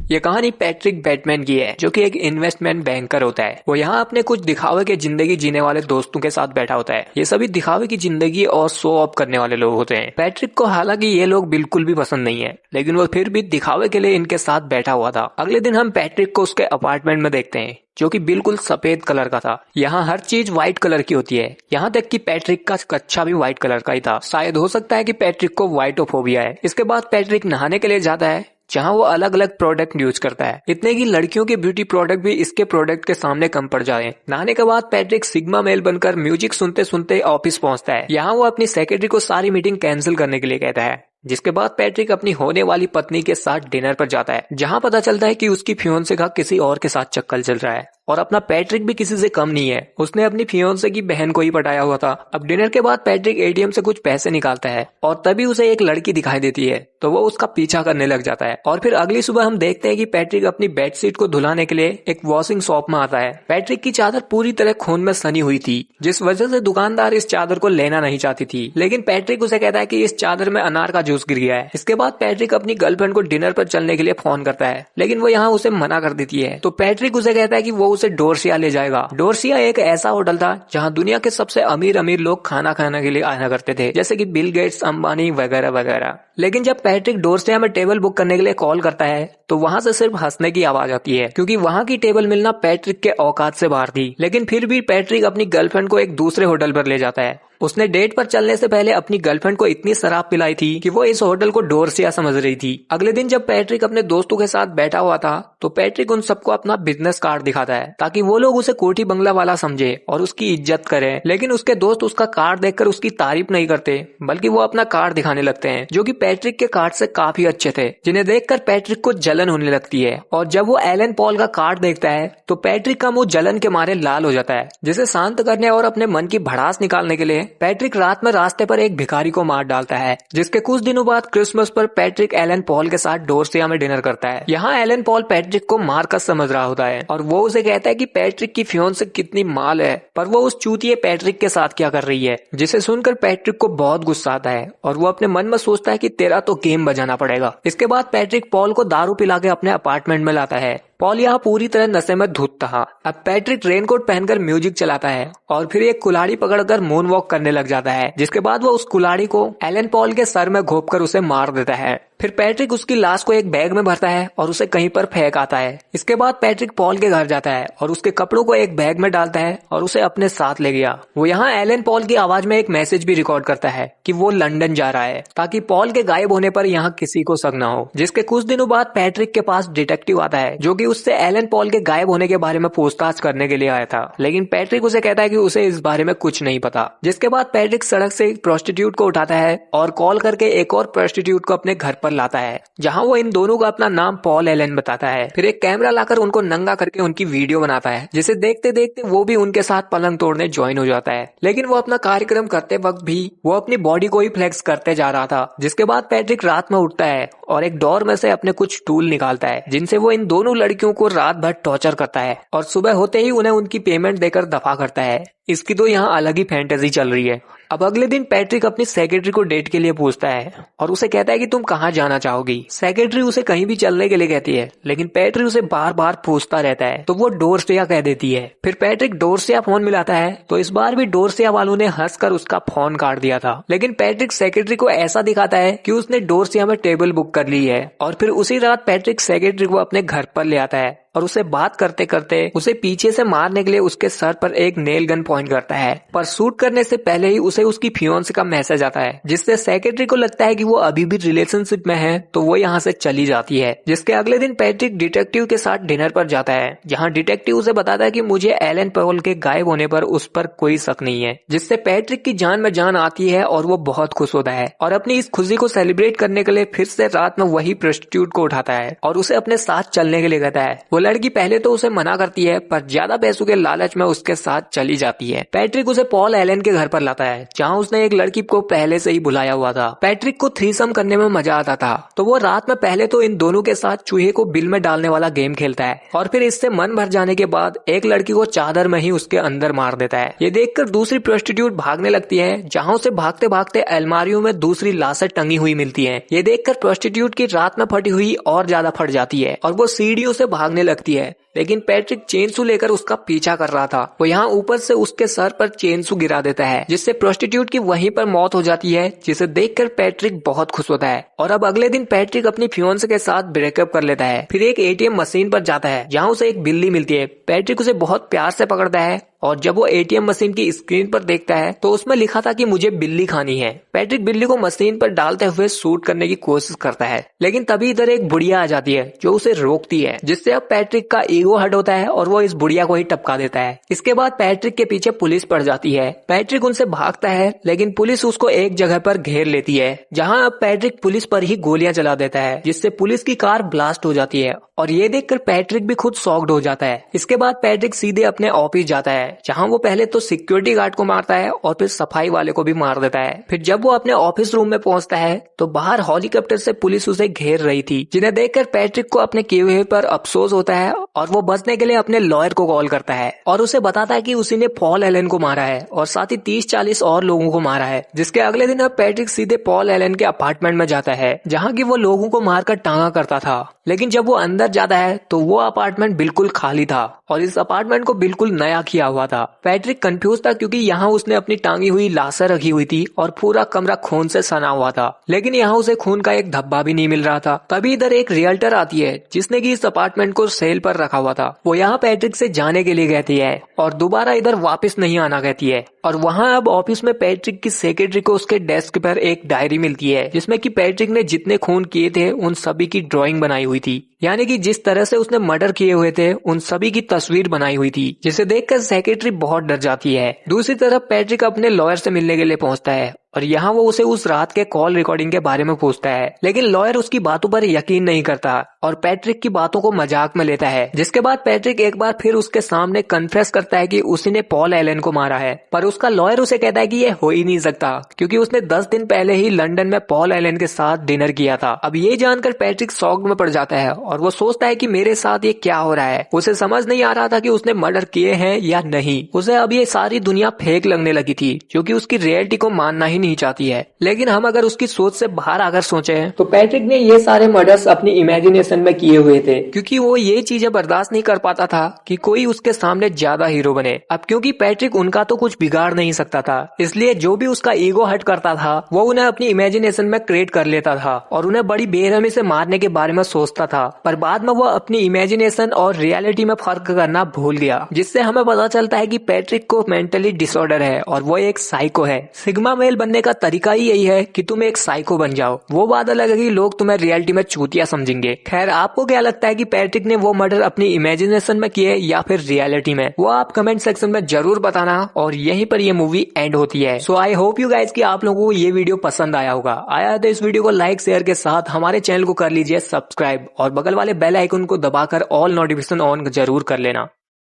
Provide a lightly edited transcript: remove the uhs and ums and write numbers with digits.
ये कहानी Patrick Batman की है, जो कि एक इन्वेस्टमेंट बैंकर होता है। वो यहाँ अपने कुछ दिखावे की जिंदगी जीने वाले दोस्तों के साथ बैठा होता है। ये सभी दिखावे की जिंदगी और शो ऑफ करने वाले लोग होते हैं। पैट्रिक को हालांकि ये लोग बिल्कुल भी पसंद नहीं है, लेकिन वो फिर भी दिखावे के लिए इनके साथ बैठा हुआ था। अगले दिन हम पैट्रिक को उसके अपार्टमेंट में देखते हैं, जो कि बिल्कुल सफेद कलर का था। यहाँ हर चीज व्हाइट कलर की होती है, यहाँ तक कि पैट्रिक का कच्छा भी व्हाइट कलर का ही था। शायद हो सकता है कि पैट्रिक को व्हाइटोफोबिया है। इसके बाद पैट्रिक नहाने के लिए जाता है, जहाँ वो अलग अलग प्रोडक्ट यूज करता है। इतने की लड़कियों के ब्यूटी प्रोडक्ट भी इसके प्रोडक्ट के सामने कम पड़ जाए। नहाने के बाद पैट्रिक सिग्मा मेल बनकर म्यूजिक सुनते सुनते ऑफिस पहुंचता है। यहाँ वो अपनी सेक्रेटरी को सारी मीटिंग कैंसिल करने के लिए कहता है, जिसके बाद पैट्रिक अपनी होने वाली पत्नी के साथ डिनर पर जाता है, जहां पता चलता है कि उसकी फियोंसे का किसी और के साथ चक्कर चल रहा है। और अपना पैट्रिक भी किसी से कम नहीं है, उसने अपनी फियोंसे की बहन को ही पटाया हुआ था। अब डिनर के बाद पैट्रिक एटीएम से कुछ पैसे निकालता है और तभी उसे एक लड़की दिखाई देती है, तो वो उसका पीछा करने लग जाता है। और फिर अगली सुबह हम देखते हैं कि पैट्रिक अपनी बेडशीट को धुलाने के लिए एक वॉशिंग शॉप में आता है। पैट्रिक की चादर पूरी तरह खून में सनी हुई थी, जिस वजह से दुकानदार इस चादर को लेना नहीं चाहती थी, लेकिन पैट्रिक उसे कहता है कि इस चादर में अनार का जूस गिर गया है। इसके बाद पैट्रिक अपनी गर्लफ्रेंड को डिनर पर चलने के लिए फोन करता है, लेकिन वो यहाँ उसे मना कर देती है। तो पैट्रिक उसे कहता है कि वो उसे डोरसिया ले जाएगा। डोरसिया एक ऐसा होटल था जहाँ दुनिया के सबसे अमीर अमीर लोग खाना खाने के लिए आया करते थे, जैसे कि बिल गेट्स, अंबानी वगैरह वगैरह। लेकिन जब पैट्रिक डोरसिया में टेबल बुक करने के लिए कॉल करता है, तो वहाँ से सिर्फ हंसने की आवाज आती है, क्योंकि वहाँ की टेबल मिलना पैट्रिक के औकात से बाहर थी। लेकिन फिर भी पैट्रिक अपनी गर्लफ्रेंड को एक दूसरे होटल पर ले जाता है। उसने डेट पर चलने से पहले अपनी गर्लफ्रेंड को इतनी शराब पिलाई थी कि वो इस होटल को डोरसिया समझ रही थी। अगले दिन जब पैट्रिक अपने दोस्तों के साथ बैठा हुआ था, तो पैट्रिक उन सबको अपना बिजनेस कार्ड दिखाता है, ताकि वो लोग उसे कोठी बंगला वाला समझे और उसकी इज्जत करें। लेकिन उसके दोस्त उसका कार्ड देखकर उसकी तारीफ नहीं करते, बल्कि वो अपना कार्ड दिखाने लगते हैं, जो कि पैट्रिक के कार्ड से काफी अच्छे थे, जिन्हें देखकर पैट्रिक को जलन होने लगती है। और जब वो एलन पॉल का कार्ड देखता है, तो पैट्रिक का मुंह जलन के मारे लाल हो जाता है। जिसे शांत करने और अपने मन की भड़ास निकालने के लिए पैट्रिक रात में रास्ते पर एक भिखारी को मार डालता है। जिसके कुछ दिनों बाद क्रिसमस पर पैट्रिक एलन पॉल के साथ डोरसिया में डिनर करता है। यहाँ एलन पॉल पैट्रिक को मारकर समझ रहा होता है, और वो उसे कहता है कि पैट्रिक की फियोंसे कितनी माल है, पर वो उस चूतिए पैट्रिक के साथ क्या कर रही है। जिसे सुनकर पैट्रिक को बहुत गुस्सा आता है, और वो अपने मन में सोचता है कि तेरा तो गेम बजाना पड़ेगा। इसके बाद पैट्रिक पॉल को दारू पिला के अपने अपार्टमेंट में लाता है। पॉल यहाँ पूरी तरह नशे में धुत था। अब पैट्रिक रेनकोट पहनकर म्यूजिक चलाता है और फिर एक कुल्हाड़ी पकड़कर मून वॉक करने लग जाता है, जिसके बाद वो उस कुल्हाड़ी को एलन पॉल के सर में घोंपकर उसे मार देता है। फिर पैट्रिक उसकी लाश को एक बैग में भरता है और उसे कहीं पर फेंक आता है। इसके बाद पैट्रिक पॉल के घर जाता है और उसके कपड़ों को एक बैग में डालता है और उसे अपने साथ ले गया। वो यहाँ एलन पॉल की आवाज में एक मैसेज भी रिकॉर्ड करता है कि वो लंदन जा रहा है, ताकि पॉल के गायब होने पर यहाँ किसी को शक न हो। जिसके कुछ दिनों बाद पैट्रिक के पास डिटेक्टिव आता है, जो कि उससे एलन पॉल के गायब होने के बारे में पूछताछ करने के लिए आया था। लेकिन पैट्रिक उसे कहता है कि उसे इस बारे में कुछ नहीं पता। जिसके बाद पैट्रिक सड़क से एक प्रोस्टिट्यूट को उठाता है और कॉल करके एक और प्रोस्टिट्यूट को अपने घर पर लाता है, जहां वो इन दोनों का अपना नाम पॉल एलन बताता है। फिर एक कैमरा लाकर उनको नंगा करके उनकी वीडियो बनाता है, जिसे देखते देखते वो भी उनके साथ पलंग तोड़ने ज्वाइन हो जाता है। लेकिन वो अपना कार्यक्रम करते वक्त भी वो अपनी बॉडी को ही फ्लेक्स करते जा रहा था। जिसके बाद पैट्रिक रात में उठता है और एक डोर में से अपने कुछ टूल निकालता है, जिनसे वो इन दोनों लड़कियों को रात भर टॉर्चर करता है और सुबह होते ही उन्हें उनकी पेमेंट देकर दफा करता है। इसकी तो यहाँ अलग ही फैंटेसी चल रही है। अब अगले दिन पैट्रिक अपनी सेक्रेटरी को डेट के लिए पूछता है और उसे कहता है कि तुम कहाँ जाना चाहोगी। सेक्रेटरी उसे कहीं भी चलने के लिए कहती है, लेकिन पैट्रिक उसे बार बार पूछता रहता है, तो वो डोरसिया कह देती है। फिर पैट्रिक डोरसिया फोन मिलाता है, तो इस बार भी डोरसिया वालों ने हंसकर उसका फोन काट दिया था। लेकिन पैट्रिक सेक्रेटरी को ऐसा दिखाता है कि उसने डोरसिया में टेबल बुक कर ली है, और फिर उसी रात पैट्रिक सेक्रेटरी को अपने घर पर ले आता है और उसे बात करते करते उसे पीछे से मारने के लिए उसके सर पर एक नेल गन पॉइंट करता है। पर शूट करने से पहले ही उसे उसकी फियोंसे का मैसेज आता है, जिससे सेक्रेटरी को लगता है कि वो अभी भी रिलेशनशिप में है, तो वो यहाँ से चली जाती है। जिसके अगले दिन पैट्रिक डिटेक्टिव के साथ डिनर पर जाता है, जहाँ डिटेक्टिव उसे बताता है कि मुझे एलन पॉल के गायब होने पर उस पर कोई शक नहीं है। जिससे पैट्रिक की जान में जान आती है और वो बहुत खुश होता है, और अपनी इस खुशी को सेलिब्रेट करने के लिए फिर से रात में वही प्रोस्टिट्यूट को उठाता है और उसे अपने साथ चलने के लिए कहता है। वो लड़की पहले तो उसे मना करती है, पर ज्यादा पैसों के लालच में उसके साथ चली जाती है। पैट्रिक उसे पॉल एलन के घर पर लाता है, जहाँ उसने एक लड़की को पहले से ही बुलाया हुआ था। पैट्रिक को थ्रीसम करने में मजा आता था, तो वो रात में पहले तो इन दोनों के साथ चूहे को बिल में डालने वाला गेम खेलता है, और फिर इससे मन भर जाने के बाद एक लड़की को चादर में ही उसके अंदर मार देता है। ये देखकर दूसरी प्रोस्टिट्यूट भागने लगती है, जहाँ उसे भागते भागते अलमारियों में दूसरी लाशें टंगी हुई मिलती है। ये देखकर प्रोस्टिट्यूट की रात में फटी हुई और ज्यादा फट जाती है और वो सीढ़ियों से भागने लगती है, लेकिन पैट्रिक चेनसू लेकर उसका पीछा कर रहा था। वो यहाँ ऊपर से उसके सर पर चेनसू गिरा देता है, जिससे प्रोस्टिट्यूट की वहीं पर मौत हो जाती है, जिसे देखकर पैट्रिक बहुत खुश होता है। और अब अगले दिन पैट्रिक अपनी फियोन्से के साथ ब्रेकअप कर लेता है। फिर एक एटीएम मशीन पर जाता है, जहाँ उसे एक बिल्ली मिलती है। पैट्रिक उसे बहुत प्यार से पकड़ता है, और जब वो एटीएम मशीन की स्क्रीन पर देखता है तो उसमें लिखा था कि मुझे बिल्ली खानी है। पैट्रिक बिल्ली को मशीन पर डालते हुए शूट करने की कोशिश करता है, लेकिन तभी इधर एक बुढ़िया आ जाती है जो उसे रोकती है, जिससे अब पैट्रिक का ईगो हर्ट होता है और वो इस बुढ़िया को ही टपका देता है। इसके बाद पैट्रिक के पीछे पुलिस पड़ जाती है। पैट्रिक उनसे भागता है, लेकिन पुलिस उसको एक जगह पर घेर लेती है, जहाँ अब पैट्रिक पुलिस पर ही गोलियां चला देता है, जिससे पुलिस की कार ब्लास्ट हो जाती है। और ये देखकर पैट्रिक भी खुद शॉक्ड हो जाता है। इसके बाद पैट्रिक सीधे अपने ऑफिस जाता है, जहाँ वो पहले तो सिक्योरिटी गार्ड को मारता है और फिर सफाई वाले को भी मार देता है। फिर जब वो अपने ऑफिस रूम में पहुंचता है तो बाहर हेलीकॉप्टर से पुलिस उसे घेर रही थी, जिन्हें देखकर पैट्रिक को अपने किए हुए पर अफसोस होता है और वो बचने के लिए अपने लॉयर को कॉल करता है और उसे बताता है कि उसी ने पॉल एलन को मारा है और साथ ही 30-40 और लोगों को मारा है। जिसके अगले दिन अब पैट्रिक सीधे पॉल एलन के अपार्टमेंट में जाता है, जहाँ की वो लोगों को मारकर टांगा करता था। लेकिन जब वो अंदर जाता है तो वो अपार्टमेंट बिल्कुल खाली था और इस अपार्टमेंट को बिल्कुल नया किया हुआ था। पैट्रिक कंफ्यूज था, क्योंकि यहाँ उसने अपनी टांगी हुई लाशें रखी हुई थी और पूरा कमरा खून से सना हुआ था, लेकिन यहाँ उसे खून का एक धब्बा भी नहीं मिल रहा था। तभी इधर एक रियल्टर आती है, जिसने की इस अपार्टमेंट को सेल पर रखा हुआ था। वो यहाँ पैट्रिक से जाने के लिए कहती है और दोबारा इधर वापस नहीं आना कहती है। और वहाँ अब ऑफिस में पैट्रिक की सेक्रेटरी को उसके डेस्क पर एक डायरी मिलती है, जिसमें कि पैट्रिक ने जितने खून किए थे उन सभी की ड्राइंग बनाई हुई थी, यानी कि जिस तरह से उसने मर्डर किए हुए थे उन सभी की तस्वीर बनाई हुई थी, जिसे देखकर सेक्रेटरी बहुत डर जाती है। दूसरी तरफ पैट्रिक अपने लॉयर से मिलने के लिए पहुंचता है और यहाँ वो उसे उस रात के कॉल रिकॉर्डिंग के बारे में पूछता है, लेकिन लॉयर उसकी बातों पर यकीन नहीं करता और पैट्रिक की बातों को मजाक में लेता है। जिसके बाद पैट्रिक एक बार फिर उसके सामने कन्फेस करता है कि उसी ने पॉल एलन को मारा है, पर उसका लॉयर उसे कहता है कि ये हो ही नहीं सकता, क्योंकि उसने 10 दिन पहले ही लंदन में पॉल एलन के साथ डिनर किया था। अब ये जानकर पैट्रिक शॉक में पड़ जाता है और वो सोचता है कि मेरे साथ ये क्या हो रहा है। उसे समझ नहीं आ रहा था कि उसने मर्डर किए हैं या नहीं। उसे अब ये सारी दुनिया फेक लगने लगी थी, जो कि उसकी रियलिटी को मानना ही नहीं चाहती है। लेकिन हम अगर उसकी सोच से बाहर आकर सोचें तो पैट्रिक ने ये सारे मर्डर्स अपनी इमेजिनेशन में किए हुए थे, क्योंकि वो ये चीजें बर्दाश्त नहीं कर पाता था कि कोई उसके सामने ज्यादा हीरो बने। अब क्योंकि पैट्रिक उनका तो कुछ बिगाड़ नहीं सकता था, इसलिए जो भी उसका ईगो हर्ट करता था वो उन्हें अपनी इमेजिनेशन में क्रिएट कर लेता था और उन्हें बड़ी बेरहमी से मारने के बारे में सोचता था। पर बाद में वो अपनी इमेजिनेशन और रियलिटी में फर्क करना भूल गया, जिससे हमें पता चलता है कि पैट्रिक को मेंटली डिसऑर्डर है और वो एक साइको है। सिग्मा मेल बनने का तरीका ही यही है कि तुम एक साइको बन जाओ। वो बात अलग है कि लोग तुम्हें रियलिटी में चूतिया समझेंगे। खैर, आपको क्या लगता है कि पैट्रिक ने वो मर्डर अपनी इमेजिनेशन में किए या फिर रियलिटी में? वो आप कमेंट सेक्शन में जरूर बताना। और यहीं पर ये मूवी एंड होती है। सो आई होप यू गाइज कि आप लोगों को ये वीडियो पसंद आया होगा। आया तो इस वीडियो को लाइक शेयर के साथ हमारे चैनल को कर लीजिए सब्सक्राइब और बगल वाले बेल आइकन को दबाकर ऑल नोटिफिकेशन ऑन जरूर कर लेना।